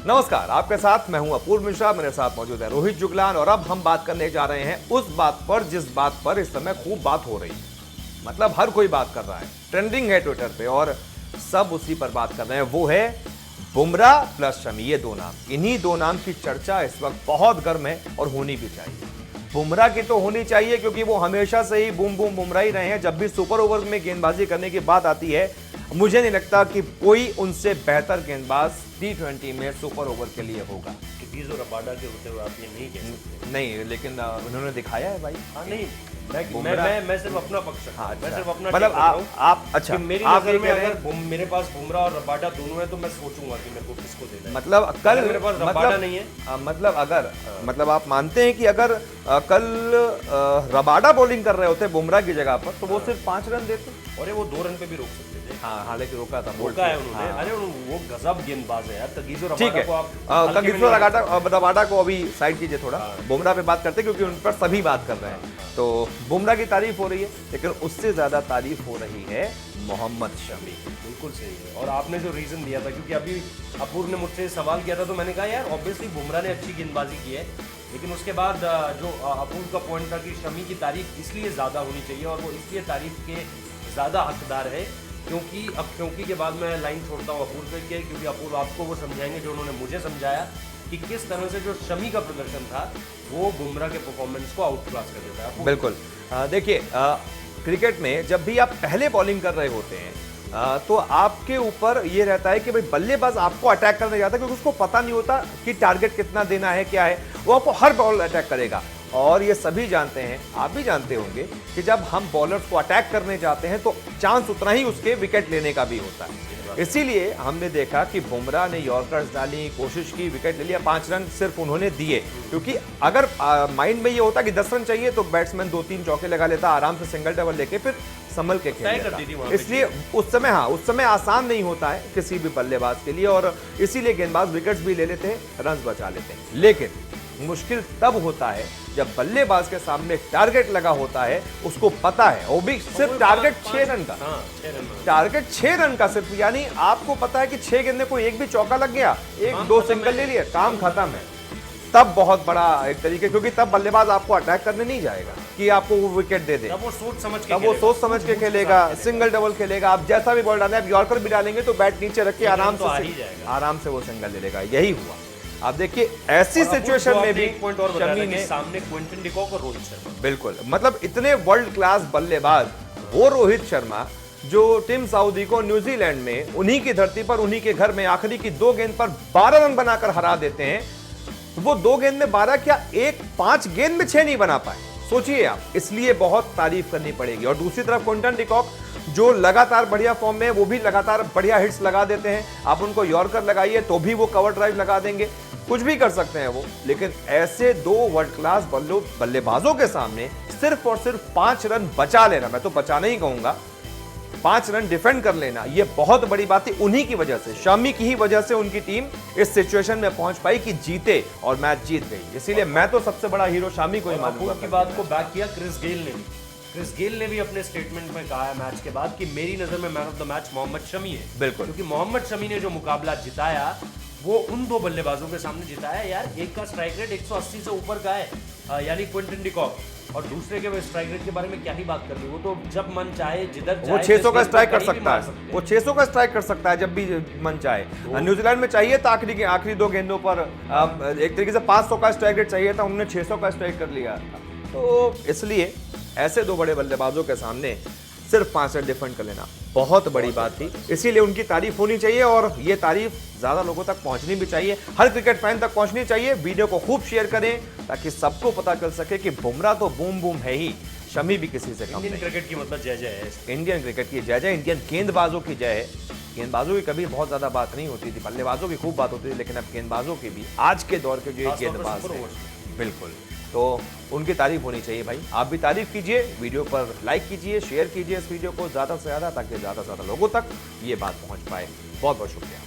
नमस्कार, आपके साथ मैं हूं अपूर्व मिश्रा, मेरे साथ मौजूद है रोहित जुगलान और अब हम बात करने जा रहे हैं उस बात पर जिस बात पर इस समय खूब बात हो रही है। मतलब हर कोई बात कर रहा है, ट्रेंडिंग है ट्विटर पे और सब उसी पर बात कर रहे हैं। वो है बुमराह प्लस शमी, ये दो नाम। इन्हीं दो नाम की चर्चा इस वक्त बहुत गर्म है और होनी भी चाहिए। बुमराह की तो होनी चाहिए क्योंकि वो हमेशा से ही बूम बूम बुमराह ही रहे हैं। जब भी सुपर ओवर में गेंदबाजी करने की बात आती है, मुझे नहीं लगता कि कोई उनसे बेहतर गेंदबाज T20 में सुपर ओवर के लिए होगा। और रबाडा के होते हुए आप ये नहीं कह सकते। नहीं, लेकिन उन्होंने दिखाया है भाई। हाँ नहीं, मैं सिर्फ अपना पक्ष रखता हूं। हाँ, मैं सिर्फ अपना मतलब आप अच्छा, मेरी आप नजर ये में कह रहे हैं अगर मेरे पास बुमराह और रबाडा दोनों है तो मैं सोचूंगा कि मेरे को किसको देना है। मतलब कल मेरे पास रबाडा नहीं है, मतलब अगर मतलब आप मानते हैं कि अगर कल रबाडा बॉलिंग कर रहे होते बुमराह की जगह पर तो वो सिर्फ 5 रन देते। और वो 2 रन पे भी रोक सकते थे। हाँ, हालांकि रोका था, रोका है उन्होंने। अरे वो गजब गेंदबाज है यार। तगीजो ठीक है, रबाडा को रबाडा को अभी साइड कीजिए थोड़ा। बुमराह पे बात करते हैं क्योंकि उन पर सभी बात कर रहे हैं। तो बुमराह की तारीफ हो रही है, लेकिन उससे ज्यादा तारीफ हो रही है मोहम्मद शमी। बिल्कुल सही है। और आपने जो रीजन दिया था, क्योंकि अभी अपूर्व ने मुझसे सवाल किया था तो मैंने कहा यार ऑब्वियसली बुमराह ने अच्छी गेंदबाजी की है, लेकिन उसके बाद जो अपूर्व का पॉइंट था कि शमी की तारीफ इसलिए ज़्यादा होनी चाहिए और वो इसलिए तारीफ के ज़्यादा हकदार है क्योंकि के बाद मैं लाइन छोड़ता हूँ अपूर्व के, क्योंकि अपूर्व आपको वो समझाएंगे जो उन्होंने मुझे समझाया कि किस तरह से जो शमी का प्रदर्शन था वो बुमराह के परफॉर्मेंस को आउट क्लास कर देता है। बिल्कुल, देखिए क्रिकेट में जब भी आप पहले बॉलिंग कर रहे होते हैं तो आपके ऊपर ये रहता है कि भाई बल्लेबाज आपको अटैक करने जाता है क्योंकि उसको पता नहीं होता कि टारगेट कितना देना है, क्या है। वो आपको हर बॉल अटैक करेगा और ये सभी जानते हैं, आप भी जानते होंगे कि जब हम बॉलर्स को अटैक करने जाते हैं तो चांस उतना ही उसके विकेट लेने का भी होता है। इसीलिए हमने देखा कि बुमराह ने यॉर्कर्स डाली, कोशिश की, विकेट ले लिया, 5 रन सिर्फ उन्होंने दिए। क्योंकि अगर माइंड में ये होता कि 10 रन चाहिए तो बैट्समैन 2-3 चौके लगा लेता, आराम से सिंगल डबल लेके फिर संभल के खेल लेता। इसलिए उस समय आसान नहीं होता है किसी भी बल्लेबाज के लिए और इसीलिए गेंदबाज विकेट्स भी ले लेते हैं, रन बचा लेते हैं। लेकिन मुश्किल तब होता है जब बल्लेबाज के सामने टारगेट लगा होता है, उसको पता है, वो भी सिर्फ टारगेट 6 रन का। टारगेट 6 रन का सिर्फ, यानी आपको पता है कि 6 गेंद में कोई एक भी चौका लग गया, 1-2 सिंगल ले लिए, काम खत्म है। तब बहुत बड़ा एक तरीके, क्योंकि तब बल्लेबाज आपको अटैक करने नहीं जाएगा कि आपको वो विकेट दे दे। तब वो सोच समझ के खेलेगा, सिंगल डबल खेलेगा। आप जैसा भी बॉल डालें, आप यॉर्कर भी डालेंगे तो बैट नीचे रख के आराम से वो सिंगल ले लेगा। यही हुआ। आप देखिए ऐसी सिचुएशन में भी शमी ने सामने क्विंटन डिकॉक और रोहित शर्मा, बिल्कुल, मतलब इतने वर्ल्ड क्लास बल्लेबाज, वो रोहित शर्मा जो टीम सऊदी को न्यूजीलैंड में उन्हीं की धरती पर, उन्हीं के घर में आखिरी की 2 गेंद पर 12 रन बनाकर हरा देते हैं। वो 2 गेंद में 12 क्या 5 गेंद में 6 नहीं बना पाए, सोचिए आप। इसलिए बहुत तारीफ करनी पड़ेगी। और दूसरी तरफ क्विंटन डिकॉक जो लगातार बढ़िया फॉर्म में है, वो भी लगातार बढ़िया हिट्स लगा देते हैं। आप उनको यॉर्कर लगाइए तो भी वो कवर ड्राइव लगा देंगे, कुछ भी कर सकते हैं वो। लेकिन ऐसे 2 वर्ल्ड क्लास बल्लेबाजों के सामने सिर्फ और सिर्फ 5 रन बचा लेना, मैं तो बचाना ही कहूंगा, 5 रन डिफेंड कर लेना, ये बहुत बड़ी बात है। उन्हीं की वजह से, शमी की ही वजह से उनकी टीम इस सिचुएशन में पहुंच पाई कि जीते और मैच जीत गई। इसीलिए मैं तो सबसे बड़ा हीरो शमी को ही मानूंगा। की बात को बैक किया क्रिस गेल ने भी अपने स्टेटमेंट में कहा है मैच के बाद कि मेरी नजर में man of the match Mohammed Shami है। बिल्कुल, क्योंकि मोहम्मद शमी ने जो मुकाबला जिताया वो उन 2 बल्लेबाजों के सामने जिताया यार। एक का स्ट्राइक रेट 180 से ऊपर का है, यानी क्विंटन डिकॉक, और दूसरे के स्ट्राइक रेट के बारे में क्या ही बात कर रही। वो तो जब मन चाहे जिधर वो 600 का स्ट्राइक कर सकता है, वो 600 का स्ट्राइक कर सकता है जब भी मन चाहे। न्यूजीलैंड में चाहिए था आखिरी 2 गेंदों पर एक तरीके से 500 का स्ट्राइक रेट चाहिए था, उन्होंने 600 का स्ट्राइक कर लिया। तो इसलिए ऐसे 2 बड़े बल्लेबाजों के सामने सिर्फ 5 रन डिफेंड कर लेना बहुत बड़ी बात थी। इसीलिए उनकी तारीफ होनी चाहिए और ये तारीफ ज्यादा लोगों तक पहुंचनी भी चाहिए, हर क्रिकेट फैन तक पहुंचनी चाहिए। वीडियो को खूब शेयर करें ताकि सबको पता चल सके कि बुमराह तो बूम बूम है ही, शमी भी किसी से कम नहीं। इंडियन क्रिकेट की मतलब जय जय है, इंडियन क्रिकेट की जय जय, इंडियन गेंदबाजों की जय है। गेंदबाजों की कभी बहुत ज्यादा बात नहीं होती थी, बल्लेबाजों की खूब बात होती थी, लेकिन अब गेंदबाजों की भी, आज के दौर के जो गेंदबाज हैं, बिल्कुल, तो उनकी तारीफ होनी चाहिए भाई। आप भी तारीफ कीजिए, वीडियो पर लाइक कीजिए, शेयर कीजिए इस वीडियो को ज़्यादा से ज़्यादा, ताकि ज़्यादा से ज़्यादा लोगों तक ये बात पहुंच पाए। बहुत बहुत शुक्रिया।